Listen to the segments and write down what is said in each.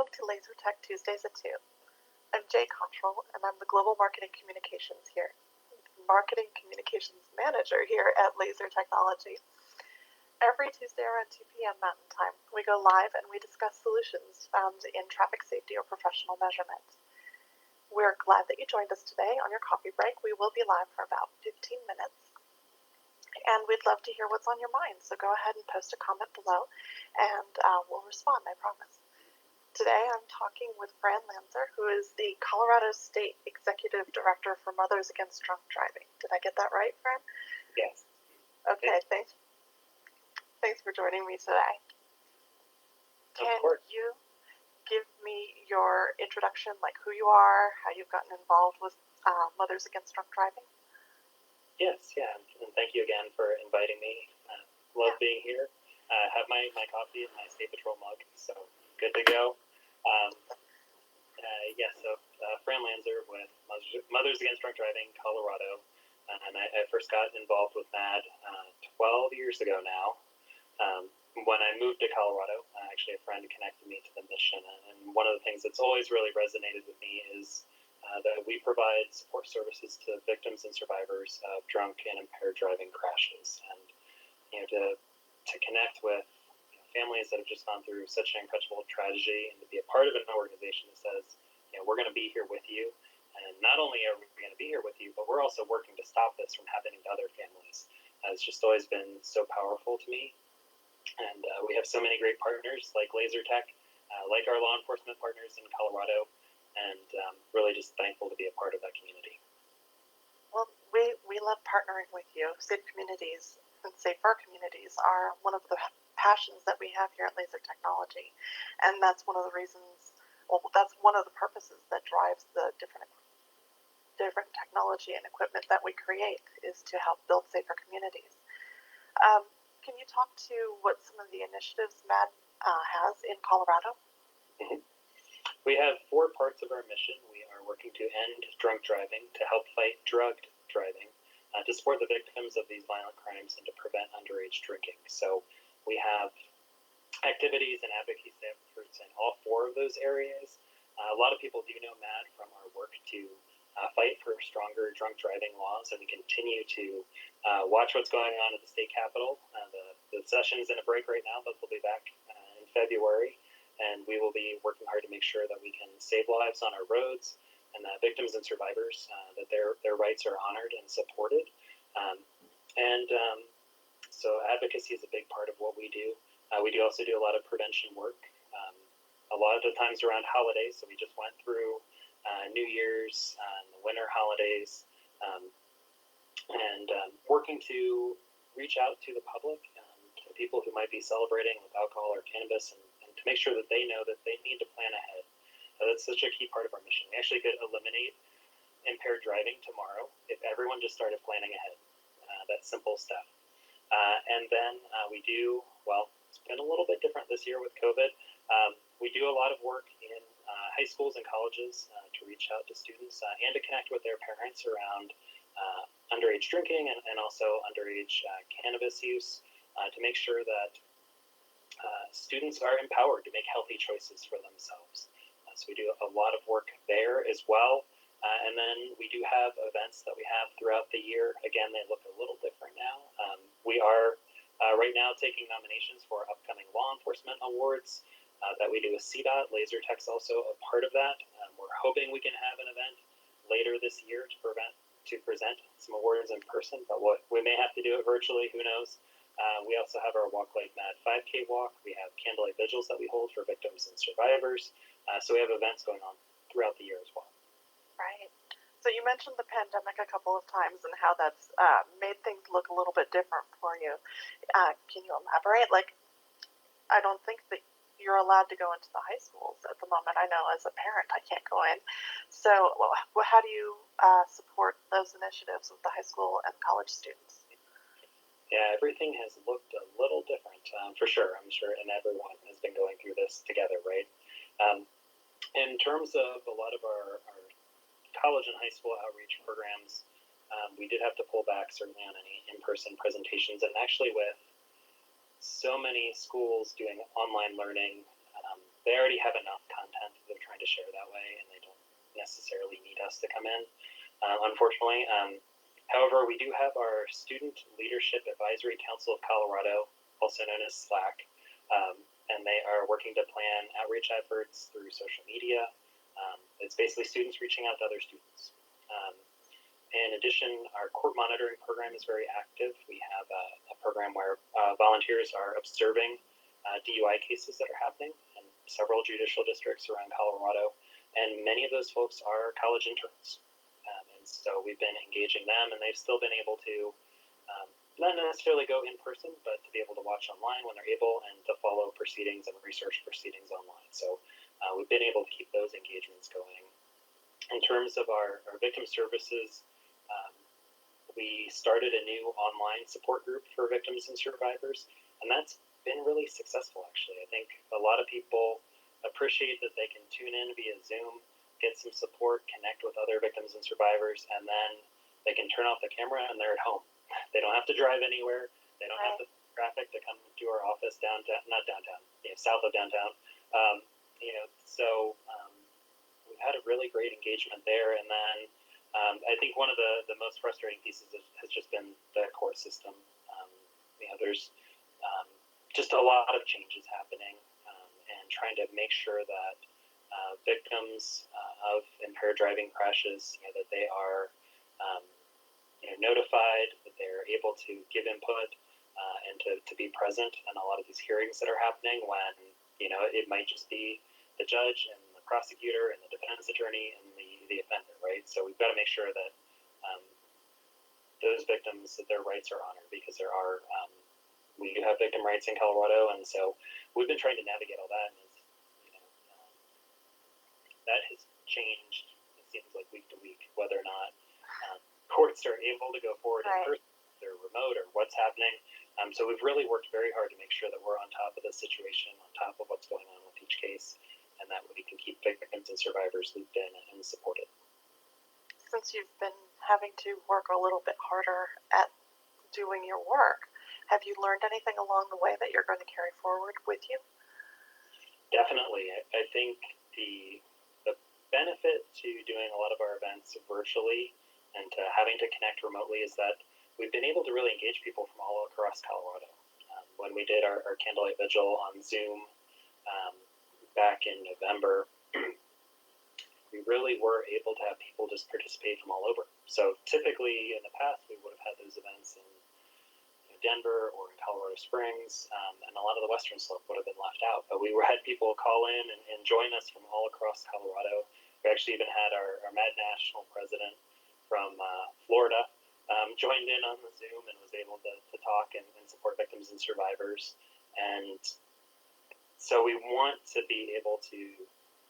welcome to Laser Tech Tuesdays at 2. I'm Jaye Cottrill, and I'm the Global Marketing Communications Manager here at Laser Technology. Every Tuesday around 2 p.m. Mountain Time, we go live and we discuss solutions found in traffic safety or professional measurement. We're glad that you joined us today on your coffee break. We will be live for about 15 minutes. And we'd love to hear what's on your mind, so go ahead and post a comment below, and we'll respond, I promise. Today I'm talking with Fran Lanzer, who is the Colorado State Executive Director for Mothers Against Drunk Driving. Did I get that right, Fran? Yes. Okay, thanks for joining me today. Can you give me your introduction, like who you are, how you've gotten involved with Mothers Against Drunk Driving? Yes, and thank you again for inviting me. Love being here. Have my coffee and my State Patrol mug, so good to go. Fran Lanzer with Mothers Against Drunk Driving, Colorado, and I first got involved with MAD 12 years ago now. When I moved to Colorado, actually a friend connected me to the mission, and one of the things that's always really resonated with me is that we provide support services to victims and survivors of drunk and impaired driving crashes, and to connect with families that have just gone through such an incredible tragedy, and to be a part of an organization that says, we're going to be here with you, and not only are we going to be here with you, but we're also working to stop this from happening to other families. It's just always been so powerful to me, and we have so many great partners like Laser Tech, like our law enforcement partners in Colorado, and really just thankful to be a part of that community. Well, we love partnering with you. Safe communities and safer communities are one of the passions that we have here at Laser Technology, and that's one of the reasons, that's one of the purposes that drives the different technology and equipment that we create, is to help build safer communities. Can you talk to what some of the initiatives MAD has in Colorado? Mm-hmm. We have 4 parts of our mission. We are working to end drunk driving, to help fight drugged driving, to support the victims of these violent crimes, and to prevent underage drinking. So we have activities and advocacy efforts in all 4 of those areas. A lot of people do know MAD from our work to fight for stronger drunk driving laws, and we continue to watch what's going on at the state capitol. The session is in a break right now, but they'll be back in February, and we will be working hard to make sure that we can save lives on our roads, and that victims and survivors, that their rights are honored and supported. So advocacy is a big part of what we do. We do also do a lot of prevention work, a lot of the times around holidays. So we just went through New Year's and the winter holidays, and working to reach out to the public, to people who might be celebrating with alcohol or cannabis, and to make sure that they know that they need to plan ahead. That's such a key part of our mission. We actually could eliminate impaired driving tomorrow if everyone just started planning ahead. That simple stuff. And then we do, it's been a little bit different this year with COVID. We do a lot of work in high schools and colleges to reach out to students and to connect with their parents around underage drinking and also underage cannabis use, to make sure that students are empowered to make healthy choices for themselves. So we do a lot of work there as well. And then we do have events that we have throughout the year. Again, they look a little different now. We are right now taking nominations for upcoming law enforcement awards that we do with CDOT. Laser Tech's also a part of that. We're hoping we can have an event later this year to present some awards in person, but we may have to do it virtually, who knows. We also have our Walk Like Mad 5K walk. We have candlelight vigils that we hold for victims and survivors. So we have events going on throughout the year as well. Right. So you mentioned the pandemic a couple of times and how that's made things look a little bit different for you. Can you elaborate? I don't think that you're allowed to go into the high schools at the moment. I know as a parent I can't go in. So how do you support those initiatives with the high school and college students? Yeah, everything has looked a little different, for sure. I'm sure, and everyone has been going through this together, right? In terms of a lot of our college and high school outreach programs, we did have to pull back certainly on any in-person presentations, and actually with so many schools doing online learning, they already have enough content to share that way, and they don't necessarily need us to come in, unfortunately. However, we do have our Student Leadership Advisory Council of Colorado, also known as SLAC, and they are working to plan outreach efforts through social media. It's basically students reaching out to other students. In addition, our court monitoring program is very active. We have a program where volunteers are observing DUI cases that are happening in several judicial districts around Colorado, and many of those folks are college interns. And so we've been engaging them, and they've still been able to not necessarily go in person, but to be able to watch online when they're able and to follow proceedings and research proceedings online. So we've been able to keep those engagements going. In terms of our victim services, we started a new online support group for victims and survivors, and that's been really successful, actually. I think a lot of people appreciate that they can tune in via Zoom, get some support, connect with other victims and survivors, and then they can turn off the camera and they're at home. They don't have to drive anywhere. They don't have to traffic to come to our office not downtown, south of downtown. So we've had a really great engagement there. And then I think one of the most frustrating pieces has just been the court system. There's just a lot of changes happening, and trying to make sure that victims of impaired driving crashes, that they are notified, that they're able to give input, and to be present in a lot of these hearings that are happening when, it might just be the judge and the prosecutor and the defense attorney and the offender, right? So we've got to make sure that those victims, that their rights are honored, because we do have victim rights in Colorado, and so we've been trying to navigate all that, and that has changed, it seems like, week to week, whether or not courts are able to go forward in person, they're remote, or what's happening. So we've really worked very hard to make sure that we're on top of the situation, on top of what's going on with each case, and that we can keep victims and survivors looped in and supported. Since you've been having to work a little bit harder at doing your work, have you learned anything along the way that you're going to carry forward with you? Definitely. I think the benefit to doing a lot of our events virtually and to having to connect remotely is that we've been able to really engage people from all across Colorado. When we did our Candlelight Vigil on Zoom back in November, we really were able to have people just participate from all over. So typically in the past, we would have had those events in Denver or in Colorado Springs, and a lot of the Western Slope would have been left out. But we had people call in and join us from all across Colorado. We actually even had our Mad National president from Florida joined in on the Zoom and was able to talk and support victims and survivors. And so we want to be able to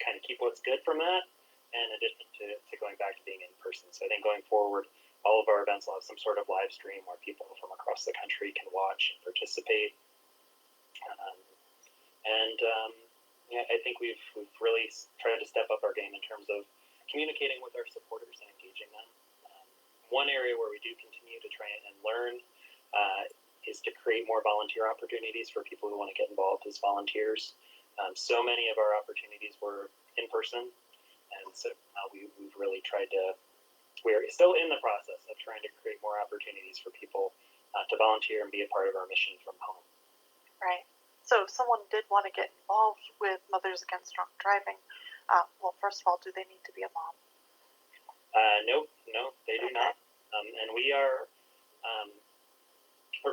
kind of keep what's good from that, in addition to going back to being in person. So I think going forward, all of our events will have some sort of live stream where people from across the country can watch and participate. I think we've really tried to step up our game in terms of communicating with our supporters and engaging them. One area where we do continue to try and learn is to create more volunteer opportunities for people who want to get involved as volunteers. So many of our opportunities were in person, and so we've really tried to. We're still in the process of trying to create more opportunities for people to volunteer and be a part of our mission from home. Right. So if someone did want to get involved with Mothers Against Drunk Driving, well, first of all, do they need to be a mom? No, they do not. And we're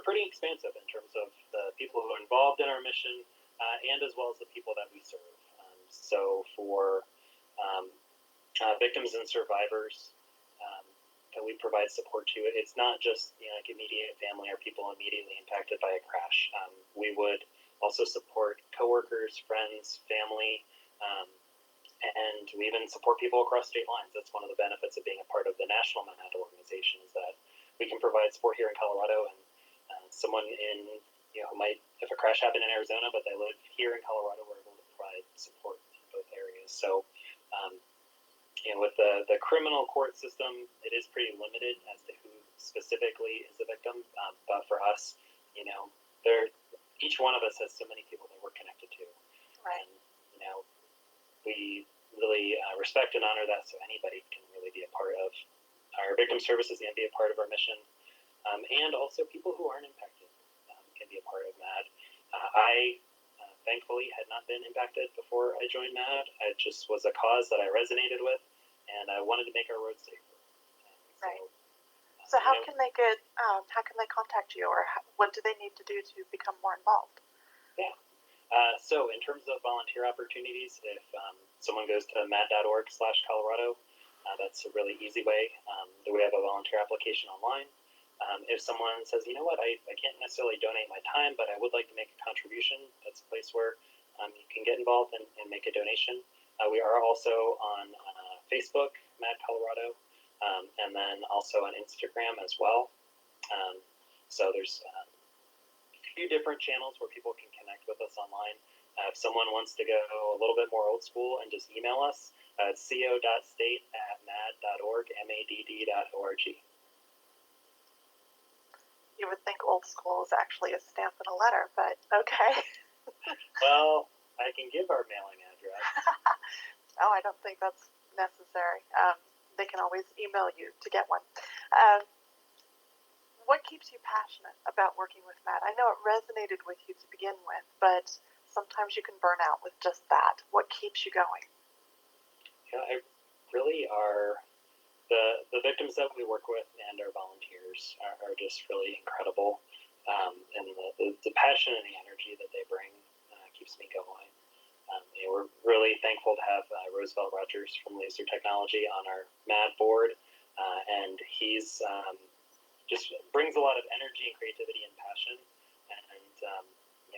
pretty expansive in terms of the people who are involved in our mission, and as well as the people that we serve. So for victims and survivors that we provide support to, it's not just like immediate family or people immediately impacted by a crash. We would also support coworkers, friends, family, and we even support people across state lines. That's one of the benefits of being a part of the National MAD organization, is that we can provide support here in Colorado, and someone who might, if a crash happened in Arizona, but they live here in Colorado, we're able to provide support in both areas. So, with the criminal court system, it is pretty limited as to who specifically is the victim. But for us, each one of us has so many people that we're connected to. Right. And, we really respect and honor that, so anybody can really be a part of our victim services and be a part of our mission. And also people who aren't impacted can be a part of MAD. I thankfully had not been impacted before I joined MAD. It just was a cause that I resonated with, and I wanted to make our roads safer. Right. So how can they get? How can they contact you, or what do they need to do to become more involved? Yeah. So in terms of volunteer opportunities, if someone goes to mad.org/Colorado, that's a really easy way. We have a volunteer application online. If someone says, you know what, I can't necessarily donate my time, but I would like to make a contribution, that's a place where you can get involved and make a donation. We are also on Facebook, Mad Colorado, and then also on Instagram as well. So there's a few different channels where people can connect with us online. If someone wants to go a little bit more old school and just email us, it's co.state@mad.org, madd.org. You would think old school is actually a stamp and a letter, but okay. Well, I can give our mailing address. Oh, I don't think that's necessary. They can always email you to get one. What keeps you passionate about working with MAD? I know it resonated with you to begin with, but sometimes you can burn out with just that. What keeps you going? I really are the victims that we work with and our volunteers are just really incredible, and the passion and the energy that they bring keeps me going. We're really thankful to have Roosevelt Rogers from Laser Technology on our MAD board, and he's just brings a lot of energy and creativity and passion. And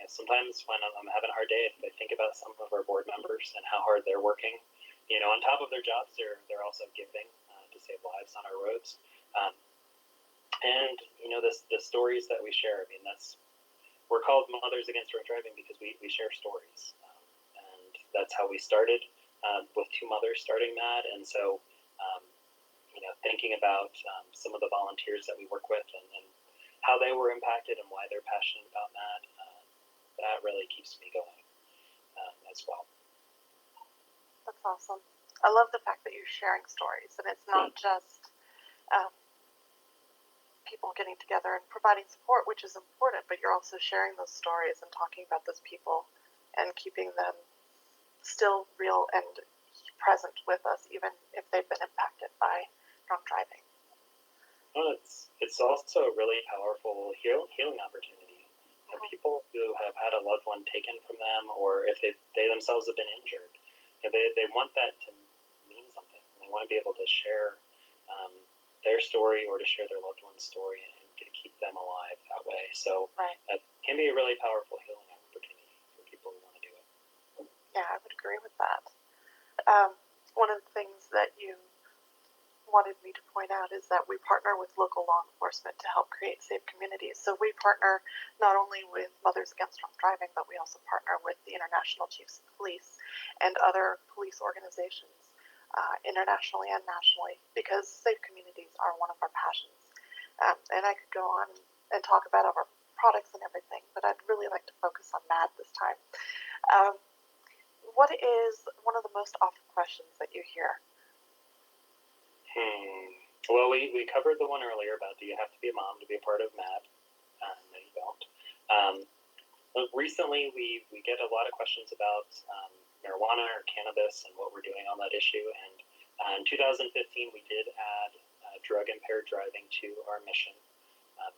sometimes when I'm having a hard day, I think about some of our board members and how hard they're working. On top of their jobs, they're also giving to save lives on our roads. And the stories that we share. I mean, we're called Mothers Against Drunk Driving because we share stories, and that's how we started with two mothers starting MAD. And so, thinking about some of the volunteers that we work with and how they were impacted and why they're passionate about MAD, that really keeps me going as well. That's awesome. I love the fact that you're sharing stories, and it's not just people getting together and providing support, which is important, but you're also sharing those stories and talking about those people and keeping them still real and present with us, even if they've been impacted by drunk driving. Well, it's also a really powerful healing opportunity. People who have had a loved one taken from them, or if they themselves have been injured, they want that to mean something. They want to be able to share their story or to share their loved one's story and to keep them alive that way. So that can be a really powerful healing opportunity for people who want to do it. Yeah, I would agree with that. One of the things that you wanted me to point out is that we partner with local law enforcement to help create safe communities. So we partner not only with Mothers Against Drunk Driving, but we also partner with the International Chiefs of Police and other police organizations internationally and nationally, because safe communities are one of our passions. And I could go on and talk about our products and everything, but I'd really like to focus on MAD this time. What is one of the most often questions that you hear? Well, we covered the one earlier about, do you have to be a mom to be a part of MAD? No, you don't. Recently, we get a lot of questions about marijuana or cannabis and what we're doing on that issue. And in 2015, we did add drug-impaired driving to our mission.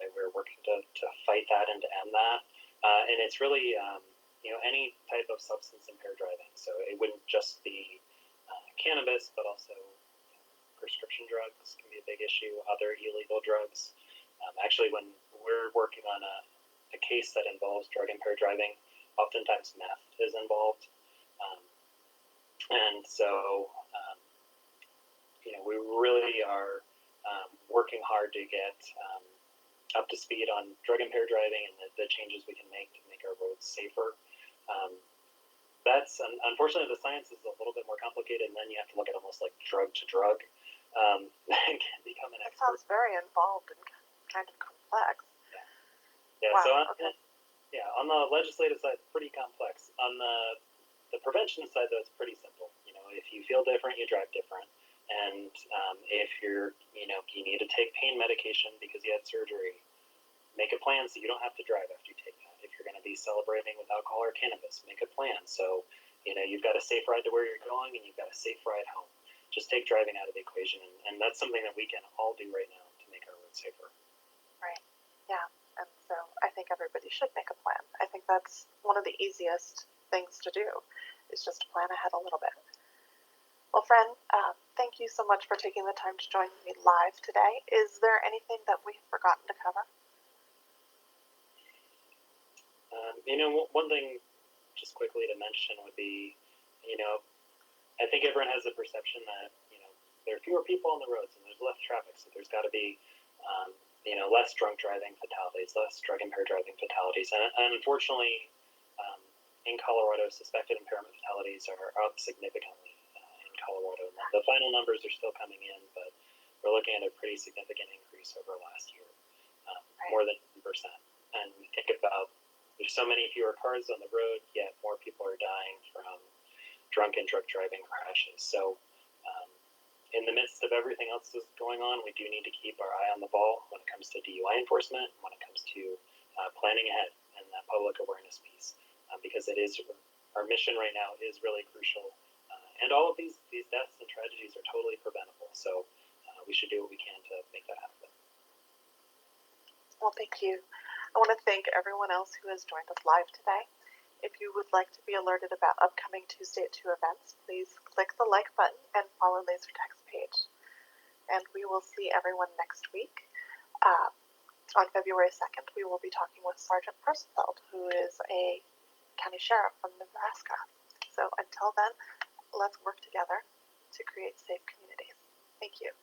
That we're working to fight that and to end that. And it's really any type of substance-impaired driving. So it wouldn't just be cannabis, but also prescription drugs can be a big issue, other illegal drugs. Actually, when we're working on a case that involves drug-impaired driving, oftentimes meth is involved. And so, we really are working hard to get up to speed on drug-impaired driving and the changes we can make to make our roads safer. That's unfortunately, the science is a little bit more complicated, and then you have to look at almost like drug to drug. And can become an expert. That sounds very involved and kind of complex. Yeah. Wow, So okay. on the legislative side, pretty complex. On the prevention side, though, it's pretty simple. If you feel different, you drive different. And if you need to take pain medication because you had surgery, make a plan so you don't have to drive after you take that. If you're going to be celebrating with alcohol or cannabis, make a plan so you've got a safe ride to where you're going and you've got a safe ride home. Just take driving out of the equation, and that's something that we can all do right now to make our roads safer. Right. Yeah. And so I think everybody should make a plan. I think that's one of the easiest things to do, is just to plan ahead a little bit. Well, Fran, thank you so much for taking the time to join me live today. Is there anything that we've forgotten to cover? One thing just quickly to mention would be, I think everyone has the perception that, there are fewer people on the roads and there's less traffic, so there's got to be, less drunk driving fatalities, less drug-impaired driving fatalities. And unfortunately, in Colorado, suspected impairment fatalities are up significantly in Colorado. The final numbers are still coming in, but we're looking at a pretty significant increase over last year, more than 10%. And we think about, there's so many fewer cars on the road, yet more people are dying from drunk and drug driving crashes. So in the midst of everything else that's going on, we do need to keep our eye on the ball when it comes to DUI enforcement, when it comes to planning ahead and that public awareness piece, because it is our mission right now is really crucial. And all of these deaths and tragedies are totally preventable. So we should do what we can to make that happen. Well, thank you. I want to thank everyone else who has joined us live today. If you would like to be alerted about upcoming Tuesday at 2 events, please click the like button and follow LaserTech's page. And we will see everyone next week. On February 2nd, we will be talking with Sergeant Persfeld, who is a county sheriff from Nebraska. So until then, let's work together to create safe communities. Thank you.